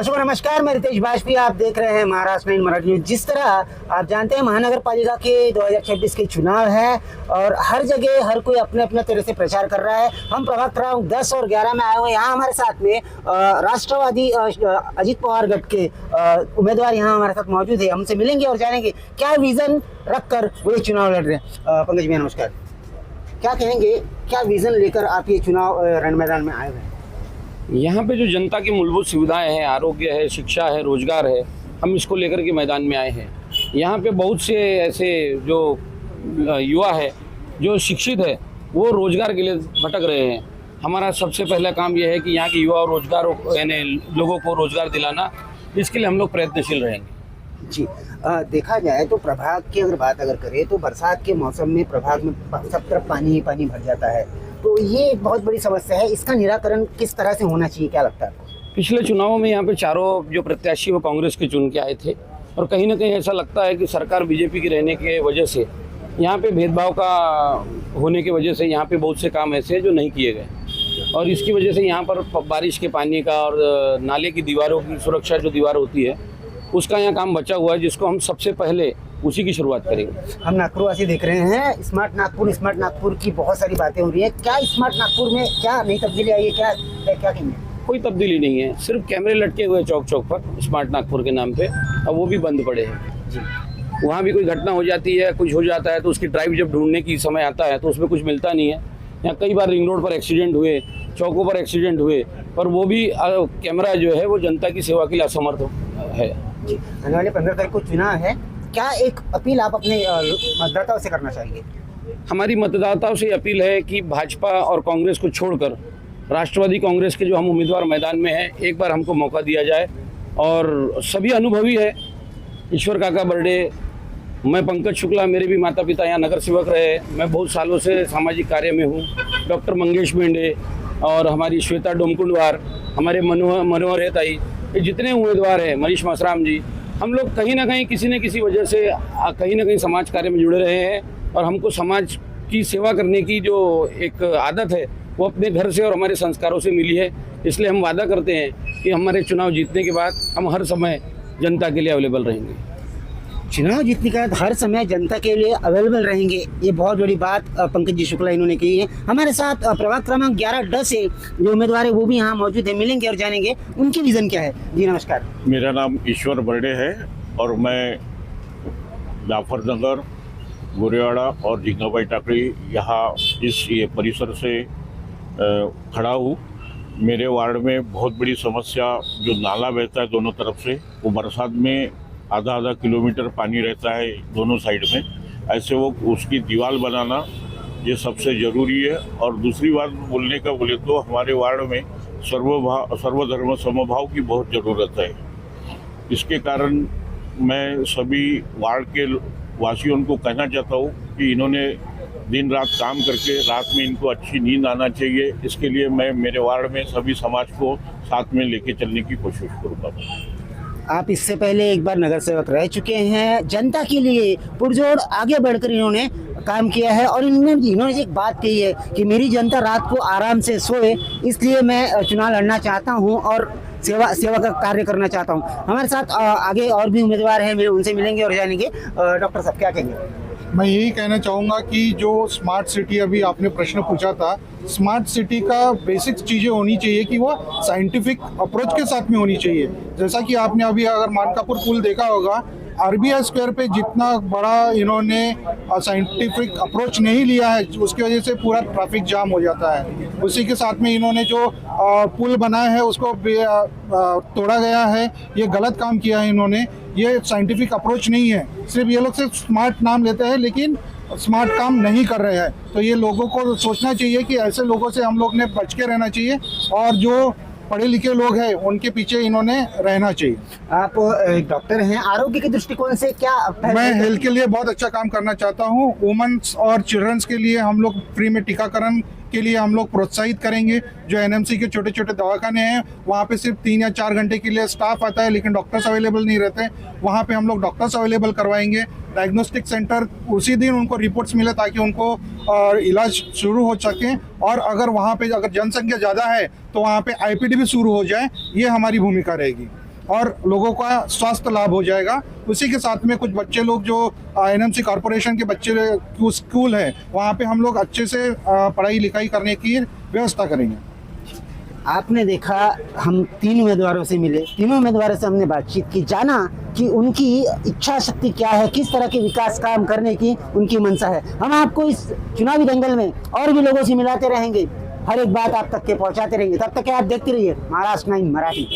दर्शकों नमस्कार, मैं रितेश बाजपेयी, आप देख रहे हैं महाराष्ट्र इन मराठी न्यूज। जिस तरह आप जानते हैं महानगर पालिका के 2026 के चुनाव है और हर जगह हर कोई अपने अपने तरह से प्रचार कर रहा है। हम प्रभाग क्रमांक 10 और 11 में आए हुए हैं। यहाँ हमारे साथ में राष्ट्रवादी अजित पवार गट के उम्मीदवार यहाँ हमारे साथ मौजूद है। हमसे मिलेंगे और जानेंगे क्या विजन रखकर वो ये चुनाव लड़ रहे हैं। पंकज भैया नमस्कार, क्या कहेंगे, क्या विजन लेकर आप ये चुनाव रण मैदान में आए हुए हैं? यहाँ पे जो जनता की मूलभूत सुविधाएं हैं, आरोग्य है, शिक्षा है, रोजगार है, हम इसको लेकर के मैदान में आए हैं। यहाँ पे बहुत से ऐसे जो युवा है जो शिक्षित है वो रोजगार के लिए भटक रहे हैं। हमारा सबसे पहला काम यह है कि यहाँ के युवा रोजगार यानी लोगों को रोजगार दिलाना, इसके लिए हम लोग प्रयत्नशील रहेंगे। जी, देखा जाए तो प्रभाग की अगर बात करें तो बरसात के मौसम में प्रभाग में सब तरफ पानी ही पानी भर जाता है, तो ये एक बहुत बड़ी समस्या है। इसका निराकरण किस तरह से होना चाहिए, क्या लगता है आपको? पिछले चुनावों में यहाँ पे चारों जो प्रत्याशी वो कांग्रेस के चुन के आए थे और कहीं ना कहीं ऐसा लगता है कि सरकार बीजेपी की रहने के वजह से यहाँ पे भेदभाव का होने की वजह से यहाँ पे बहुत से काम ऐसे हैं जो नहीं किए गए और इसकी वजह से यहाँ पर बारिश के पानी का और नाले की दीवारों की सुरक्षा जो दीवार होती है उसका यहाँ काम बचा हुआ है, जिसको हम सबसे पहले उसी की शुरुआत करेंगे। हम नागपुरवासी देख रहे हैं स्मार्ट नागपुर की बहुत सारी बातें हो रही है। क्या स्मार्ट नागपुर में क्या नई तब्दीली आई है, क्या कहेंगे? कोई तब्दीली नहीं है, सिर्फ कैमरे लटके हुए चौक चौक पर स्मार्ट नागपुर के नाम पे, अब वो भी बंद पड़े हैं जी। वहाँ भी कोई घटना हो जाती है, कुछ हो जाता है तो उसकी ड्राइव जब ढूंढने की समय आता है तो उसमें कुछ मिलता नहीं है। यहाँ कई बार रिंग रोड पर एक्सीडेंट हुए, चौकों पर एक्सीडेंट हुए, पर वो भी कैमरा जो है वो जनता की सेवा के लिए असमर्थ है जी। आने वाले 15 तारीख को चुनाव है, क्या एक अपील आप अपने मतदाताओं से करना चाहेंगे? हमारी मतदाताओं से अपील है कि भाजपा और कांग्रेस को छोड़कर राष्ट्रवादी कांग्रेस के जो हम उम्मीदवार मैदान में हैं, एक बार हमको मौका दिया जाए। और सभी अनुभवी है, ईश्वर काका बर्डे, मैं पंकज शुक्ला, मेरे भी माता पिता यहाँ नगर सेवक रहे, मैं बहुत सालों से सामाजिक कार्य में हूँ, डॉक्टर मंगेश बेंडे और हमारी श्वेता डोमकुंडवार, हमारे मनोहर ताई, ये जितने उम्मीदवार हैं, मनीष मसराम जी, हम लोग कहीं ना कहीं किसी न किसी वजह से कहीं ना कहीं समाज कार्य में जुड़े रहे हैं और हमको समाज की सेवा करने की जो एक आदत है वो अपने घर से और हमारे संस्कारों से मिली है। इसलिए हम वादा करते हैं कि हमारे चुनाव जीतने के बाद हम हर समय जनता के लिए अवेलेबल रहेंगे। चुनाव जीतने के बाद हर समय जनता के लिए अवेलेबल रहेंगे, ये बहुत बड़ी बात पंकज जी शुक्ला इन्होंने कही है। हमारे साथ प्रभाग क्रमांक 11-10 से जो उम्मीदवार है वो भी यहाँ मौजूद है, मिलेंगे और जानेंगे उनकी विजन क्या है। जी नमस्कार, मेरा नाम ईश्वर बर्डे है और मैं जाफरनगर, गोरेवाड़ा और जिंगाबाई टाकरी यहाँ इस ये परिसर से खड़ा हूँ। मेरे वार्ड में बहुत बड़ी समस्या जो नाला बहता है दोनों तरफ से, वो बरसात में आधा किलोमीटर पानी रहता है दोनों साइड में, ऐसे वो उसकी दीवार बनाना ये सबसे ज़रूरी है। और दूसरी बात बोलने का बोले तो हमारे वार्ड में सर्वधर्म समभाव की बहुत ज़रूरत है। इसके कारण मैं सभी वार्ड के वासियों को कहना चाहता हूँ कि इन्होंने दिन रात काम करके रात में इनको अच्छी नींद आना चाहिए। इसके लिए मैं मेरे वार्ड में सभी समाज को साथ में लेके चलने की कोशिश करूँगा। आप इससे पहले एक बार नगर सेवक रह चुके हैं, जनता के लिए पुरजोर आगे बढ़कर इन्होंने काम किया है और इन्होंने एक बात कही है कि मेरी जनता रात को आराम से सोए, इसलिए मैं चुनाव लड़ना चाहता हूं और सेवा का कार्य करना चाहता हूं। हमारे साथ आगे और भी उम्मीदवार हैं, उनसे मिलेंगे और जानेंगे। डॉक्टर साहब क्या कहेंगे? मैं यही कहना चाहूँगा कि जो स्मार्ट सिटी अभी आपने प्रश्न पूछा था, स्मार्ट सिटी का बेसिक चीज़ें होनी चाहिए कि वो साइंटिफिक अप्रोच के साथ में होनी चाहिए। जैसा कि आपने अभी अगर मानकापुर पुल देखा होगा, RBI स्क्वायर पे जितना बड़ा इन्होंने साइंटिफिक अप्रोच नहीं लिया है, उसकी वजह से पूरा ट्रैफिक जाम हो जाता है। उसी के साथ में इन्होंने जो पुल बनाया है उसको तोड़ा गया है, ये गलत काम किया है इन्होंने। ये साइंटिफिक अप्रोच नहीं है, सिर्फ ये लोग सिर्फ स्मार्ट नाम लेते हैं लेकिन स्मार्ट काम नहीं कर रहे हैं। तो ये लोगों को सोचना चाहिए कि ऐसे लोगों से हम लोग ने बच के रहना चाहिए और जो पढ़े लिखे लोग हैं उनके पीछे इन्होंने रहना चाहिए। आप एक डॉक्टर हैं, आरोग्य के दृष्टिकोण से क्या? मैं हेल्थ के लिए बहुत अच्छा काम करना चाहता हूँ। वुमेन्स और चिल्ड्रंस के लिए हम लोग फ्री में टीकाकरण के लिए हम लोग प्रोत्साहित करेंगे। जो NMC के छोटे छोटे दवाखाने हैं वहाँ पे सिर्फ 3 या 4 घंटे के लिए स्टाफ आता है लेकिन डॉक्टर्स अवेलेबल नहीं रहते, वहाँ पे हम लोग डॉक्टर्स अवेलेबल करवाएंगे। डायग्नोस्टिक सेंटर उसी दिन उनको रिपोर्ट्स मिले ताकि उनको इलाज शुरू हो सके, और अगर वहाँ पे अगर जनसंख्या ज़्यादा है तो वहाँ पे IPD भी शुरू हो जाए, ये हमारी भूमिका रहेगी। और लोगों का स्वास्थ्य लाभ हो जाएगा। उसी के साथ में कुछ बच्चे लोग जो एनएमसी कॉरपोरेशन के बच्चे स्कूल है वहाँ पे हम लोग अच्छे से पढ़ाई लिखाई करने की व्यवस्था करेंगे। आपने देखा, हम 3 उम्मीदवारों से मिले, तीनों उम्मीदवारों से हमने बातचीत की, जाना कि उनकी इच्छा शक्ति क्या है, किस तरह के विकास काम करने की उनकी मंशा है। हम आपको इस चुनावी दंगल में और भी लोगों से मिलाते रहेंगे, हर एक बात आप तक के पहुंचाते रहेंगे। तब तक आप देखते रहिए महाराष्ट्र 9 मराठी।